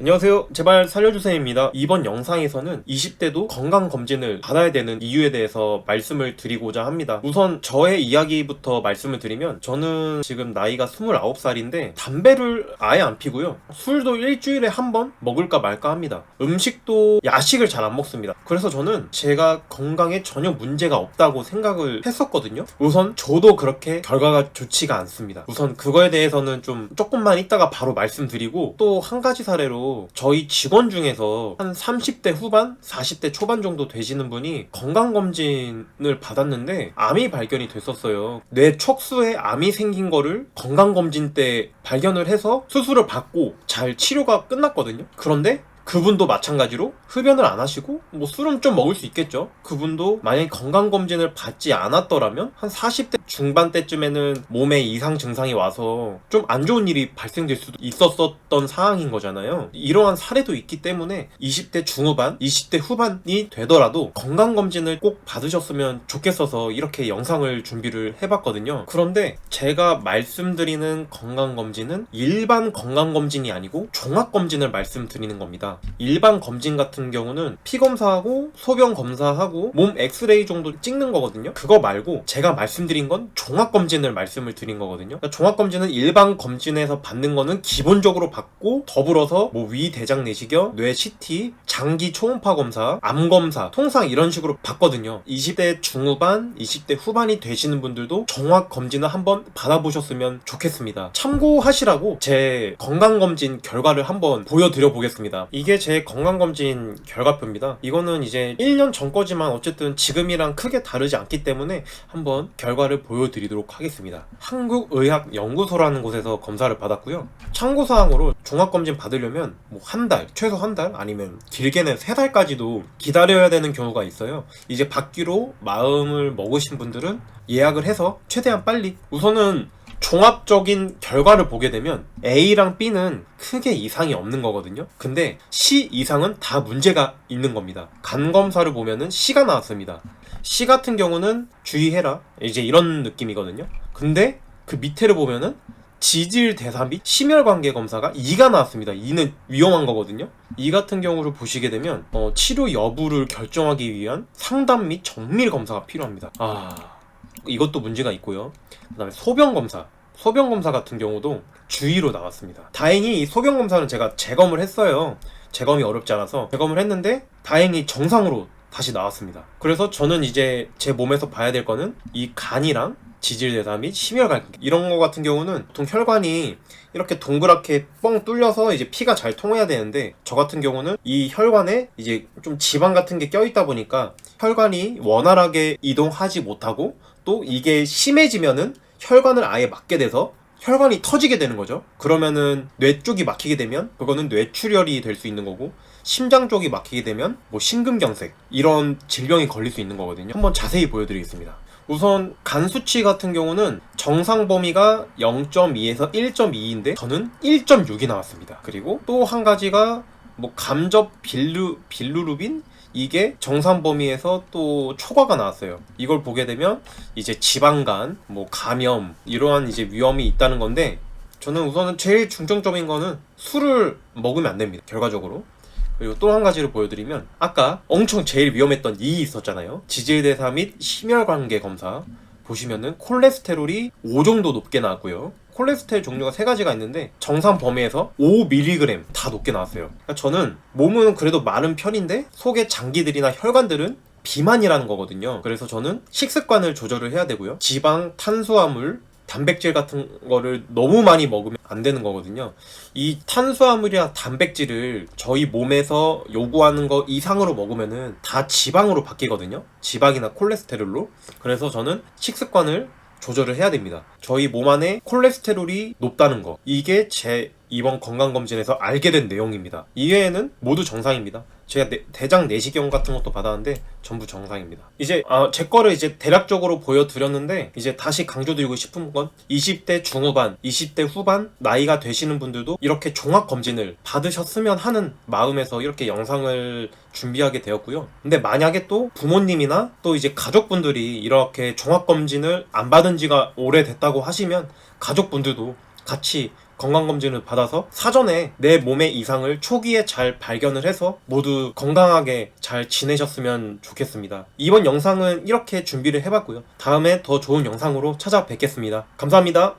안녕하세요. 제발 살려주세요입니다. 이번 영상에서는 20대도 건강검진을 받아야 되는 이유에 대해서 말씀을 드리고자 합니다. 우선 저의 이야기부터 말씀을 드리면 저는 지금 나이가 29살인데 담배를 아예 안 피고요. 술도 일주일에 한 번 먹을까 말까 합니다. 음식도 야식을 잘 안 먹습니다. 그래서 저는 제가 건강에 전혀 문제가 없다고 생각을 했었거든요. 우선 저도 그렇게 결과가 좋지가 않습니다. 우선 그거에 대해서는 조금만 이따가 바로 말씀드리고, 또 한 가지 사례로 저희 직원 중에서 한 30대 후반, 40대 초반 정도 되시는 분이 건강검진을 받았는데 암이 발견이 됐었어요. 뇌 척수에 암이 생긴 거를 건강검진 때 발견을 해서 수술을 받고 잘 치료가 끝났거든요. 그런데 그분도 마찬가지로 흡연을 안 하시고 술은 좀 먹을 수 있겠죠. 그분도 만약에 건강검진을 받지 않았더라면 한 40대 중반 때쯤에는 몸에 이상 증상이 와서 좀 안 좋은 일이 발생될 수도 있었던 상황인 거잖아요. 이러한 사례도 있기 때문에 20대 중후반, 20대 후반이 되더라도 건강검진을 꼭 받으셨으면 좋겠어서 이렇게 영상을 준비를 해봤거든요. 그런데 제가 말씀드리는 건강검진은 일반 건강검진이 아니고 종합검진을 말씀드리는 겁니다. 일반 검진 같은 경우는 피 검사하고 소변 검사하고 몸 엑스레이 정도 찍는 거거든요. 그거 말고 제가 말씀드린 건 종합검진을 말씀을 드린 거거든요. 그러니까 종합검진은 일반 검진에서 받는 거는 기본적으로 받고, 더불어서 위 대장 내시경, 뇌 CT, 장기 초음파 검사, 암 검사, 통상 이런 식으로 받거든요. 20대 중후반, 20대 후반이 되시는 분들도 종합검진을 한번 받아보셨으면 좋겠습니다. 참고하시라고 제 건강검진 결과를 한번 보여드려 보겠습니다. 이게 제 건강검진 결과표입니다. 이거는 이제 1년 전 거지만 어쨌든 지금이랑 크게 다르지 않기 때문에 한번 결과를 보여드리도록 하겠습니다. 한국의학연구소라는 곳에서 검사를 받았고요. 참고사항으로 종합검진 받으려면 한 달, 최소 한 달, 아니면 길게는 3달까지도 기다려야 되는 경우가 있어요. 이제 받기로 마음을 먹으신 분들은 예약을 해서 최대한 빨리, 우선은 종합적인 결과를 보게 되면 A랑 B는 크게 이상이 없는 거거든요. 근데 C 이상은 다 문제가 있는 겁니다. 간 검사를 보면은 C가 나왔습니다. C 같은 경우는 주의해라, 이제 이런 느낌이거든요. 근데 그 밑에를 보면은 지질 대사 및 심혈관계 검사가 E가 나왔습니다. E는 위험한 거거든요. E 같은 경우를 보시게 되면 치료 여부를 결정하기 위한 상담 및 정밀 검사가 필요합니다. 이것도 문제가 있고요. 그 다음에 소변검사 같은 경우도 주의로 나왔습니다. 다행히 이 소변검사는 제가 재검을 했어요. 재검이 어렵지 않아서 재검을 했는데 다행히 정상으로 다시 나왔습니다. 그래서 저는 이제 제 몸에서 봐야 될 거는 이 간이랑 지질대사 및 심혈관계, 이런 거 같은 경우는 보통 혈관이 이렇게 동그랗게 뻥 뚫려서 이제 피가 잘 통해야 되는데, 저 같은 경우는 이 혈관에 이제 좀 지방 같은 게 껴있다 보니까 혈관이 원활하게 이동하지 못하고, 또 이게 심해지면은 혈관을 아예 막게 돼서 혈관이 터지게 되는 거죠. 그러면은 뇌 쪽이 막히게 되면 그거는 뇌출혈이 될 수 있는 거고, 심장 쪽이 막히게 되면 심근경색, 이런 질병이 걸릴 수 있는 거거든요. 한번 자세히 보여드리겠습니다. 우선 간 수치 같은 경우는 정상 범위가 0.2에서 1.2인데 저는 1.6이 나왔습니다. 그리고 또 한 가지가 감접 빌루루빈, 이게 정상 범위에서 또 초과가 나왔어요. 이걸 보게 되면 이제 지방간, 감염, 이러한 이제 위험이 있다는 건데, 저는 우선은 제일 중점적인 거는 술을 먹으면 안 됩니다, 결과적으로. 그리고 또 한 가지를 보여드리면, 아까 엄청 제일 위험했던 이 있었잖아요. 지질대사 및 심혈관계 검사 보시면은 콜레스테롤이 5 정도 높게 나왔고요. 콜레스테롤 종류가 3가지가 있는데 정상 범위에서 5mg 다 높게 나왔어요. 그러니까 저는 몸은 그래도 마른 편인데 속의 장기들이나 혈관들은 비만이라는 거거든요. 그래서 저는 식습관을 조절을 해야 되고요. 지방, 탄수화물, 단백질 같은 거를 너무 많이 먹으면 안 되는 거거든요. 이 탄수화물이나 단백질을 저희 몸에서 요구하는 거 이상으로 먹으면은 다 지방으로 바뀌거든요. 지방이나 콜레스테롤로. 그래서 저는 식습관을 조절을 해야 됩니다. 저희 몸 안에 콜레스테롤이 높다는 거, 이게 제 이번 건강검진에서 알게 된 내용입니다. 이외에는 모두 정상입니다. 제가 대장 내시경 같은 것도 받았는데 전부 정상입니다. 이제 제 거를 이제 대략적으로 보여드렸는데, 이제 다시 강조드리고 싶은 건 20대 중후반, 20대 후반 나이가 되시는 분들도 이렇게 종합검진을 받으셨으면 하는 마음에서 이렇게 영상을 준비하게 되었고요. 근데 만약에 또 부모님이나 또 이제 가족분들이 이렇게 종합검진을 안 받은 지가 오래됐다고 하시면 가족분들도 같이 건강검진을 받아서 사전에 내 몸의 이상을 초기에 잘 발견을 해서 모두 건강하게 잘 지내셨으면 좋겠습니다. 이번 영상은 이렇게 준비를 해봤고요. 다음에 더 좋은 영상으로 찾아뵙겠습니다. 감사합니다.